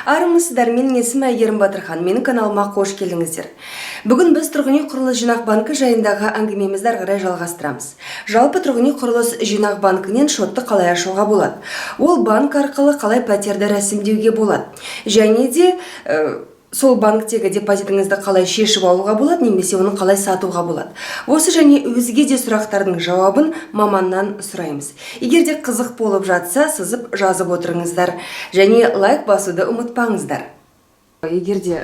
Армысыздар, менің есімім Әйгерім Батырхан, менің каналыма қош келдіңіздер. Бүгін біз тұрғын үй құрылыс жинақ банкі жайындағы әңгімемізді ары қарай жалғастырамыз. Жалпы тұрғын үй құрылыс жинақ банкінен шотты қалай ашуға болады? Ол банк арқылы қалай пәтерді рәсімдеуге болады? Және де сол банктегі депозитіңізді қалай шешіп алуға болады, немесе оны қалай сатуға болады. Осы және өзге де сұрақтардың жауабын маманнан сұраймыз. Егер де қызық болып жатса, сызып жазып отырыңыздар және лайк басуды ұмытпаңыздар. Егер де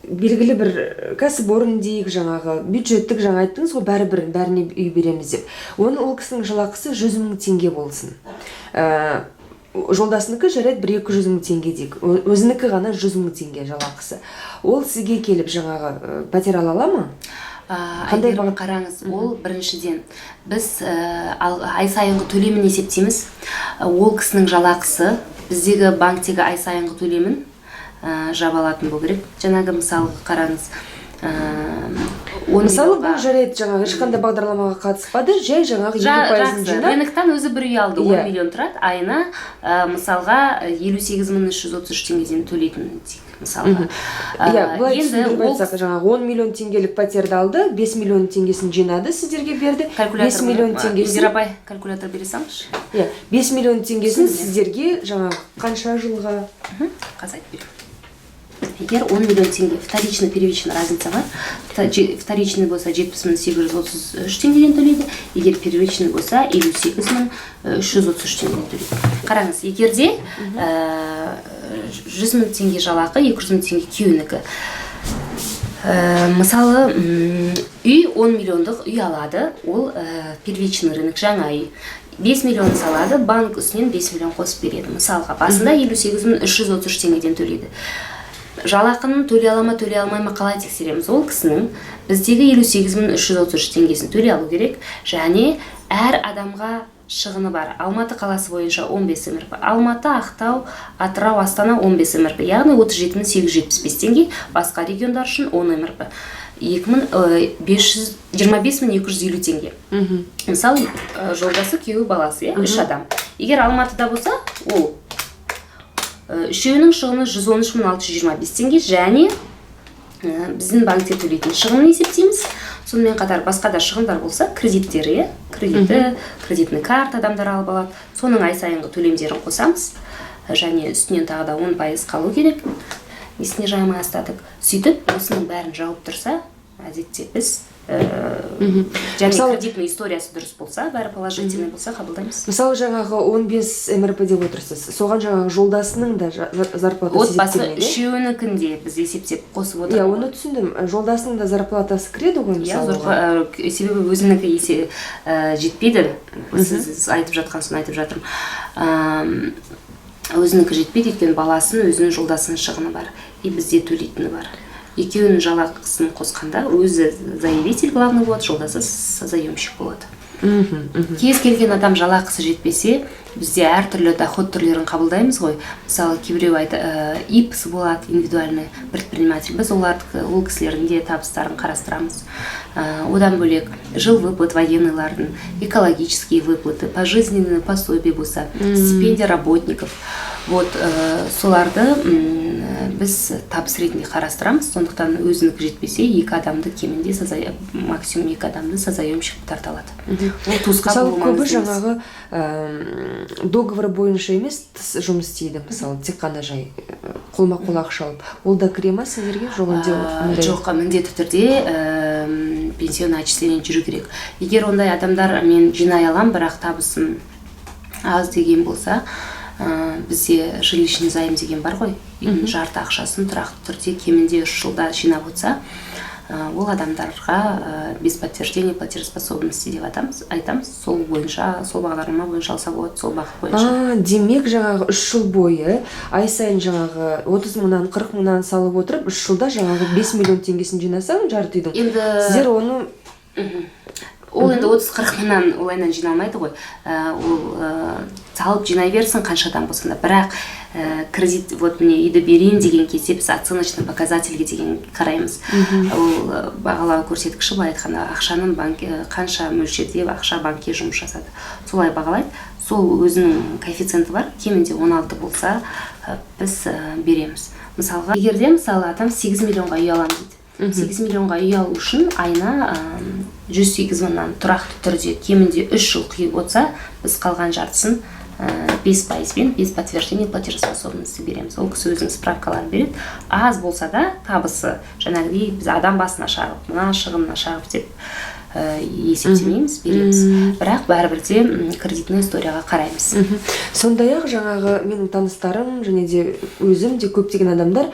белгілі бір кәсіпорын дейік, жаңағы бюджеттік жаңа айттыңыз ғой, бәріне үй береміз деп. Ол кісінің жалақысы 100 000 теңге болсын. Жолдасыныкі жарайды 200 000 теңге дейік. Өзінікі ғана 100 000 теңге жалақысы. Ол сізге келіп жаңағы пәтер ала ма? Қандай қараңыз, ол біріншіден біз ай сайынғы төлемін есептейміз. Ол кісінің жалақысы біздегі банктегі ай сайынғы төлемін жабалатын болу керек. Жаңағы мысалы қараңыз. Мысалы бұл жарайды, жаңағы ешқандай бағдарламаға қатыспады, жай жаңағы 2% жинап. Рыноктан өзі бір үй алды, 10 миллион тұрады, айына мысалға 58 333 теңгеден төлейтін мысалға. Енді ол жаңағы 10 миллион теңгелік пәтерді алды, 5 миллион теңгесін жинады, сіздерге берді. 5 миллион теңгесін. Зирабай калькулятор бере салыңызшы. 5 миллион теңгесін сіздерге жаңағы қанша жылға? Қазір айтып беремін. Егер 10 миллион теңге вторичный, первичный разница бар. Вторичный болса 70 833 теңгеден төлейді, егер первичный болса 58 333 теңгеден төлейді. Қараңыз, егерде 100 000 теңге жалақы, 200 000 теңге күйеуінікі. Мысалы, үй 10 миллиондық үй алады, ол первичный рынок, жаңа үй. 5 миллион салады, банк үстінен 5 миллион қосып береді. Мысалға, басында 58 333 теңгеден төлейді. Жалақының төлей алмай ма қалай тексереміз? Ол кісінің біздегі 58 333 теңгесін төлей алу керек, және әр адамға шығыны бар. Алматы қаласы бойынша 15 МРП, Алматы, Ақтау, Атырау, Астана 15 МРП, яғни 37 875 теңге, басқа региондар үшін 10 МРП. 25 250 теңге. Мысалы, жолдасы күйеуі баласы, 3 адам. Егер Алматыда болса, ол үшеуінің шығыны 113 625 теңге, және біздің банкте төлейтін шығынын есептейміз. Сонымен қатар басқа да шығындар болса, кредиттері, кредитный карта адамдар алып алады. Соның ай сайынғы төлемдерін қосамыз, және үстінен тағы да 10% қалу керек. Несіне жаймай остаток. Сөйтіп, осының бәрін жауып тұрса, әдетте біз және кредитный историясы дұрыс болса, бәрі положительный болса, қабылдаймыз. Мысалы, жаңағы 15 МРП деп отырсыз. Соған жаңағы жолдасының да зарплатасы есептелмейді. Отбасы үшеуінікінде біз есептеп қосып отырмыз. Оны түсіндім. Жолдасының да зарплатасы кіреді ғой, мысалы. Себебі өзінікі жетпейді. Сіз айтып жатқансын айтып жатырмын. Өзінікі жетпейді, өйткені баласын, өзінің жолдасының шығыны бар. И бізде төлейтіні бар. Екеуінің жалақысын қосқанда өзі заявитель главный болады, жолдасы созаемщик болады. Кез келген адам жалақысы жетпесе, бізде әртүрлі доход түрлерін қабылдаймыз ғой. Мысалы, кейбіреу ИПС болады, индивидуальный предприниматель. Біз ол кісілердің де табыстарын қарастырамыз. Одан бөлек жыл выплат военныйлардың, экологические выплаты, пожизненные пособие болса, стипендия работников. Соларды біз табыс ретінде қарастырамыз, сондықтан өзінікі жетпесе, максимум 2 адамды созаемщик тарта алады. Мысалы, көбі жаңағы договор бойынша емес жұмыс істейді, мысалы, тек қана жай қолма-қол ақша алып. Ол да кіре ма сіздерге? Жоқ, міндетті түрде пенсионный отчисление жүру керек. Егер ондай адамдар мен жинай алам, бірақ табысым аз деген болса, бізде жилищный займ деген бар ғой, жарты ақшасын тұрақты түрде кемінде 3 жылда жинап отса, ол адамдарға без подтверждения платежеспособности деп айтамыз. Сол бағдарлама бойынша алса болады, сол бағыт бойынша. Демек, жаңағы 3 жыл бойы ай сайын жаңағы 30 000-нан 40 000-нан салып отырып, 3 жылда жаңағы 5 миллион теңгесін жинасаң, жарты үйдің. Сіздер оны Ол енді 30-40 мыңнан олайнан жиналмайды ғой. Ол салып жинай берсін қаншадан болсын да. Бірақ кредит, міне үйді берейін деген кезде біз оценочный показательге деген қараймыз. Ол бағалау көрсеткіші, былай айтқанда ақшаның қанша мөлшерде ақша банкке жұмыс жасады. Солай бағалайды. Сол өзінің коэффициенті бар. Кемінде 16 болса, біз береміз. Мысалға, егерде мысалы адам 8 миллионға үй алам дейді. 8 миллионға үй алу үшін айына 108 мыңнан тұрақты түрде кемінде 3 жыл құйып отса, біз қалған жартысын 5%-бен, без подтверждения платежеспособности береміз. Ол кісі өзінің справкаларын береді. Аз болса да табысы, жаңағыдей біз адам басына шағып, мына шығынына шағып деп есептемейміз, береміз. Бірақ бәрібірде кредитный историяға қараймыз. Сондай-ақ жаңағы менің таныстарым және де өзім де көптеген адамдар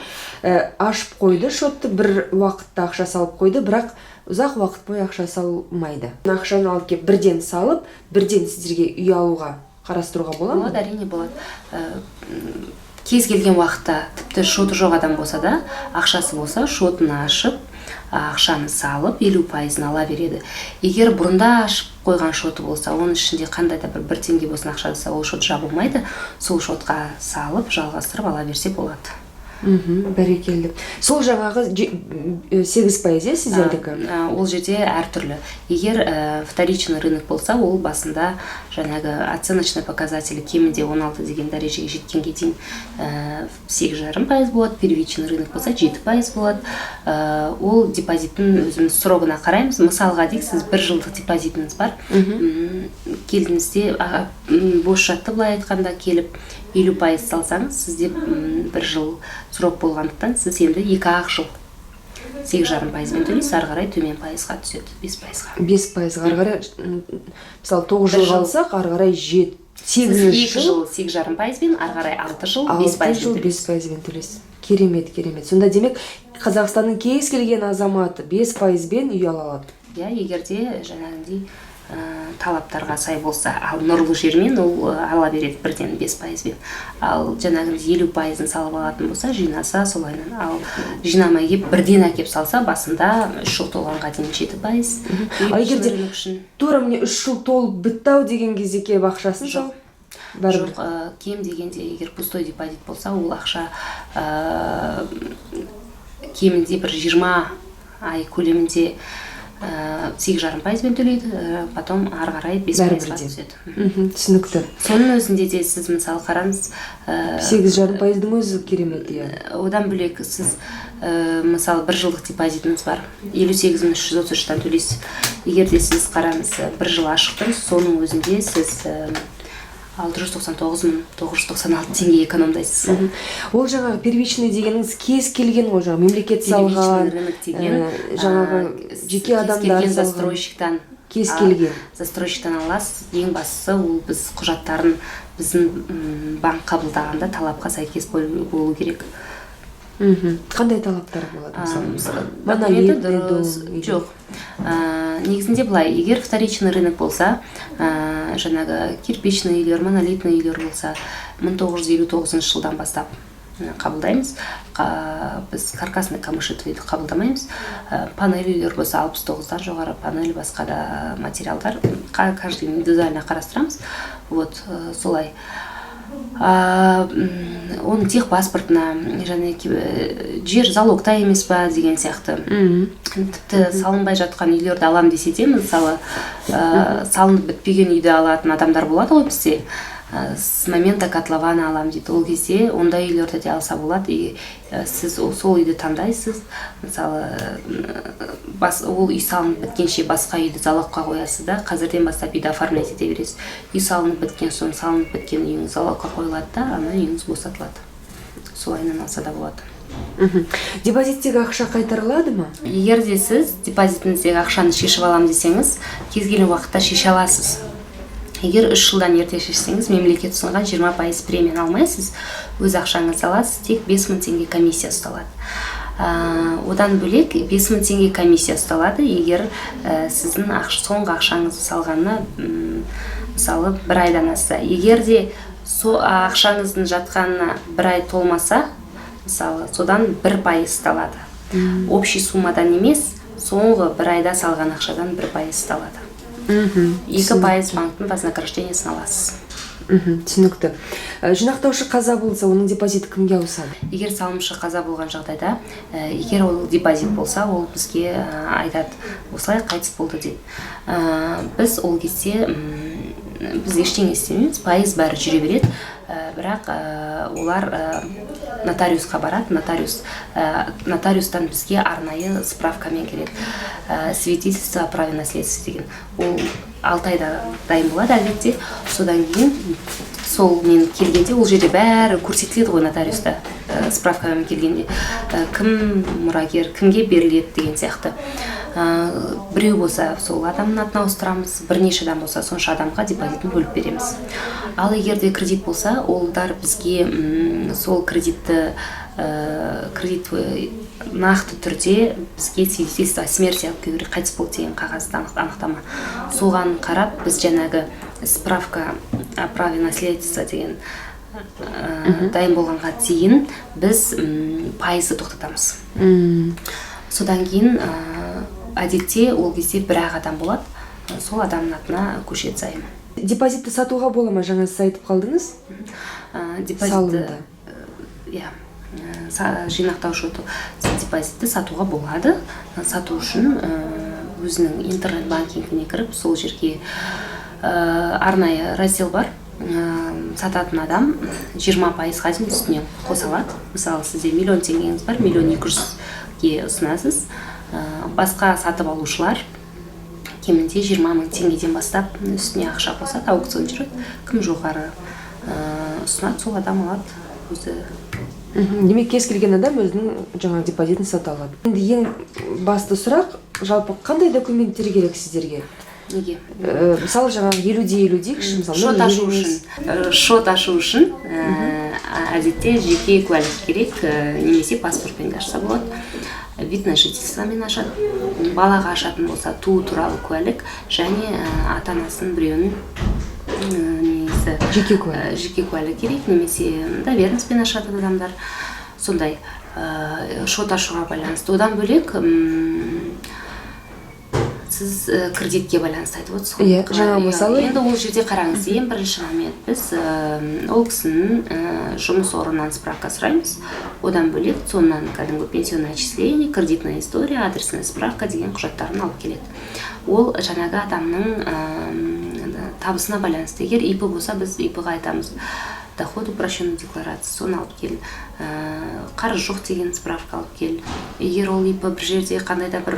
ашып қойды шотты, бір уақытта ақша салып қойды, бірақ ұзақ уақыт бойы ақша салмайды. Ақшаны алып келіп бірден салып, бірден сіздерге үй алуға қарастыруға бола ма? Болады, әрине болады. Кез келген уақытта, тіпті шоты жоқ адам болса да, ақшасы болса, шотын ашып, ақшаны салып 50%-ын ала береді. Егер бұрында ашып қойған шоты болса, оның ішінде қандай да бір теңге болсын ақша болса, ол шот жабылмайды, сол шотқа салып, жалғастырып ала берсе болады. Бәрекелді. Сол жаңағы 8% сіздердікі? Ол жерде әртүрлі. Егер вторичный рынок болса, ол басында жаңағы оценочный показатели кемінде 16 деген дәрежеге жеткенге дейін 8,5% болады, первичный рынок болса 7% болады. Ол депозиттің өзіміз срогына қараймыз. Мысалға дейік, сіз 1 жылдық депозитіңіз бар. Келдіңізде бос жатты, былай айтқанда келіп 50% салсаңыз, сізде 1 жыл срок болғандықтан сіз енді 2 жыл 8,5%-бен төлейсіз, ары қарай төмен пайызға түседі, 5%-ға. 5%-ға ары қарай, мысалы 9 жыл қалсақ, ары қарай 8 жыл 8,5%-бен, ары қарай 6 жыл 5%-бен төлейсіз. Керемет. Сонда демек, Қазақстанның кез келген азаматы 5%-бен үй ала алады. Егерде жаңағындай талаптарға сай болса, ал нұрлы жермен ол ала береді бірден 5%-бен. Ал жаңағындай 50%-ын салып алатын болса, жинаса солайынан. Ал жинамай кеп бірден әкеп салса, басында 3 жыл толғанға дейін 7%. Егерде тура міне 3 жыл толып бітті-ау деген кезде келіп ақшасын жоқ. Жоқ, кем дегенде егер пустой депозит болса, ол ақша кемінде бір 20 ай көлемінде 8,5%-бен төлейді, потом ары қарай 5%-ға түседі. Түсінікті. Соның өзінде де сіз мысалы қараңыз, 8,5%-дің өзі керемет. Одан бөлек сіз мысалы 1 жылдық депозитіңіз бар, 58,333-тан төлейсіз. Егер де сіз қараңыз 1 жыл ашықтыңыз, соның өзінде сіз 699,996 теңге экономдайсыз. Ол жаңағы первичный дегеніңіз кез келген ғой, жаңағы мемлекет салған, жаңағы жеке адамдар салған, кез келген застройщиктан аласыз. Ең бастысы ол біз құжаттарын біздің банк қабылдағанда талапқа сәйкес болу керек. Қандай талаптар болады мысалы? Документі дұрыс, жоқ. Негізінде былай, егер вторичный рынок болса, жаңағы кирпичный үйлер, монолитный үйлер болса, 1959 жылдан бастап қабылдаймыз. Біз каркасный камышитовыйды қабылдамаймыз. Панель үйлер болса 69-дан жоғары панель, басқа да материалдар. Каждый индивидуально қарастырамыз. Вот, солай. Оның техпаспортына жер залогта емес па деген сияқты. Тіпті салынбай жатқан үйлерді алам десе де, мысалы салынып бітпеген үйді алатын адамдар болады ғой бізде. С момента котлована алам дейді. Ол кезде ондай үйлерді де алса болады. И сіз сол үйді таңдайсыз. Мысалы ол үй салынып біткенше басқа үйді залогқа қоясыз да, қазірден бастап үйді оформлять ете бересіз. Үй салынып біткен соң салынып біткен үйіңіз залогқа қойылады да, ана үйіңіз босатылады. Солайынан алса да болады. Депозиттегі ақша қайтарылады ма? Егер де сіз депозитіңіздегі ақшаны шешіп алам десеңіз, кез келген уақытта шеше аласыз. Егер 3 жылдан ерте шешсеңіз, мемлекет ұсынған 20% премияны алмайсыз, өз ақшаңызды аласыз, тек 5.000 теңге комиссия ұсталады. Одан бөлек 5.000 теңге комиссия ұсталады, егер сіздің соңғы ақшаңызды салғанына мысалы 1 айдан асса. Егер де ақшаңыздың жатқанына 1 ай толмаса, мысалы содан 1% ұсталады. Общий суммадан емес, соңғы 1 айда салған ақшадан 1% ұсталады. 2% банктың вознаграждениесін аласыз. Түсінікті. Жинақтаушы қаза болса, оның депозиті кімге ауысады? Егер салымшы қаза болған жағдайда, егер ол депозит болса, ол бізге айтады, осылай қайтыс болды деп. Біз ол кезде біз ештеңе істемейміз, пайыз бәрі жүре береді. Бірақ олар нотариусқа барады, нотариустан бізге арнайы справкамен келеді. Свидетельство о праве наследства деген. Ол 6 айда дайын болады әлбетте. Содан кейін сол мен келгенде ол жерде бәрі көрсетіледі ғой нотариуста, справкамен келгенде. Кім мұрагер, кімге беріледі деген сияқты. Біреу болса сол адамның атына ауыстырамыз, бірнеше адам болса сонша адамға депозитін бөліп береміз. Ал егер де кредит болса, олар бізге сол кредитті нақты түрде бізге свидетельство о смерти алып келу керек, қайтыс болды деген қағазды анықтама. Соған қарап біз жаңағы справка о праве наследства деген дайын болғанға дейін біз пайызды тоқтатамыз. Содан кейін әдетте ол кезде бір-ақ адам болады, сол адамның атына көшеді зайым. Депозитті сатуға бола ма? Жаңа сіз айтып қалдыңыз. Депозитті, жинақтаушы депозитті сатуға болады. Сату үшін өзінің интернет-банкингіне кіріп, сол жерге арнайы раздел бар. Сататын адам 20%-ға дейін үстіне қоса алады. Мысалы, сізде миллион теңгеңіз бар, 1,200,000-ге ұсынасыз. Басқа сатып алушылар кемінде 20,000 теңгеден бастап үстіне ақша қосады, аукцион жүреді. Кім жоғары ұсынады, сол адам алады өзі. Демек, кез келген адам өзінің жаңа депозитін сата алады. Енді ең басты сұрақ, жалпы қандай документтер керек сіздерге? Неге? Мысалы, жаңағы 50-50 дейікші, шот ашу үшін әдетте жеке куәлік керек, немесе паспортпен ашса болады. Вид на жительствомен ашады. Балаға ашатын болса туу туралы куәлік және ата-анасын біреуінің жеке куәлік керек, немесе доверенностьпен ашатын адамдар. Сондай шот ашуға байланысты. Одан бөлек сіз кредитке байланысты айтып отырсыз ғой. Жаңа мысалы. Енді ол жерде қараңыз, ең бірінші момент біз ол кісінің жұмыс орнынан справка сұраймыз. Одан бөлек соннан кәдімгі пенсионное отчисление, кредитная история, адресная справка деген құжаттарын алып келеді. Ол жаңағы адамның табысына байланысты. Егер ИП болса, біз ИП-ға айтамыз. Доход упрощенной декларация, соны алып кел. Қарыз жоқ деген справка алып кел. Егер ол ИП бір жерде қандай да бір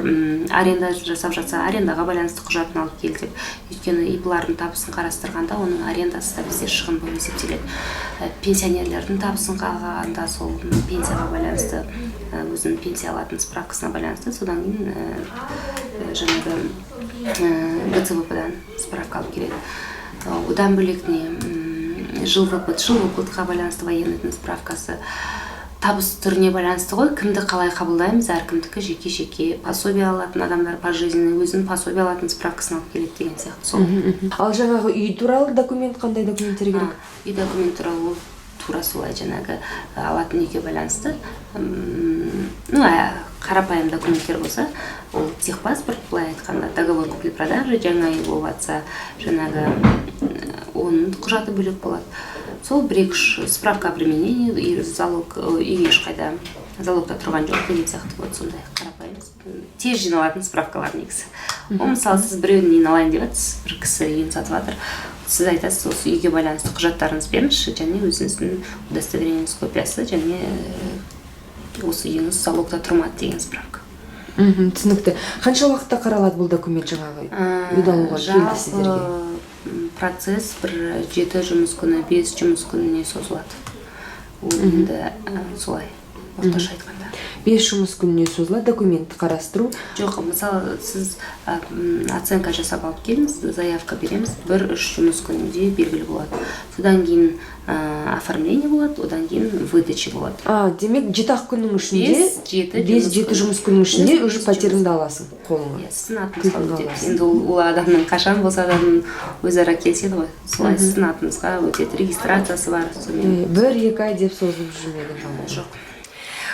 аренда жасап жатса, арендаға байланысты құжатын алып кел деп. Өйткені ИП-лардың табысын қарастырғанда, оның арендасы да бізде шығын болып есептеледі. Пенсионерлердің табысын қалғанда сол пенсияға байланысты, өзінің пенсия алатын справкасына байланысты, содан кейін жаңағы ГЦВП-дан справка алып келеді. Одан бөлек жилвыплатқа байланысты военный справкасы, табыс түріне байланысты ғой, кімді қалай қабылдаймыз, әркімдікі жеке-жеке, пособие алатын адамдар пожизненный өзінің пособие алатын справкасын алып келеді деген сияқты сол. Ал жаңағы үй туралы документ қандай документтер керек? Үй документ туралы тура солай жаңағы алатын үйге байланысты. Қарапайым документтер болса, ол техпаспорт, былай айтқанда, договор купли-продажи, жаңа үй болып жатса, жаңағы оның құжаты бөлек болады. Сол бір-екі справка о применении, залог, үйге ешқайда залогта тұрған жоқ деген сияқты болады, сондай қарапайым. Тез жиналатын справкалар негізі. Ол мысалы сіз біреуін үйін алайын деп жатсыз, бір кісі үйін сатып жатыр. Сіз айтасыз, осы үйге байланысты құжаттарыңыз беріңізші, және өзіңіздің удостоверениеңіз копиясы, және осы үйіңіз залогта тұрмады деген справка. Түсінікті. Қанша уақытта қаралады бұл документ жаңағы үйді алуға келді сіздерге? Процесс бір 7 жұмыс күні, 5 жұмыс күніне созылады. Ол енді солай, орташа айтқанда. 5 жұмыс күніне созылады документті қарастыру? Жоқ, мысалы сіз оценка жасап алып келіңіз, заявка береміз, 1-3 жұмыс күнінде белгілі болады. Содан кейін оформление болады, одан кейін выдача болады. Демек 7 күннің ішінде, 5-7 жұмыс күннің ішінде уже пәтеріңді аласың қолыңа. Сіздің атыңызға өтеді. Енді ол адамның қашан болса адамның өзара келседі ғой. Солай сіздің атыңызға өтеді, регистрациясы бар. 1-2 ай деп созылып жүрмеді. Жоқ.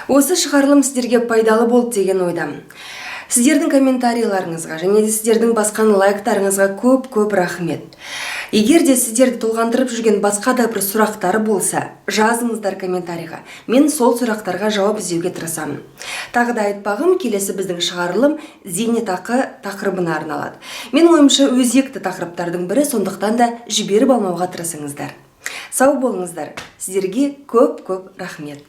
Осы шығарылым сіздерге пайдалы болды деген ойдамын. Сіздердің комментарийларыңызға және де сіздердің басқан лайктарыңызға көп-көп рахмет. Егер де сіздерді толғандырып жүрген басқа да бір сұрақтар болса, жазыңыздар комментарийға. Мен сол сұрақтарға жауап іздеуге тырысамын. Тағы да айтпағым, келесі біздің шығарылым зейнетақы тақырыбына арналады. Мен ойымша өзекті тақырыптардың бірі, сондықтан да жіберіп алмауға тырысыңыздар. Сау болыңыздар. Сіздерге көп рахмет.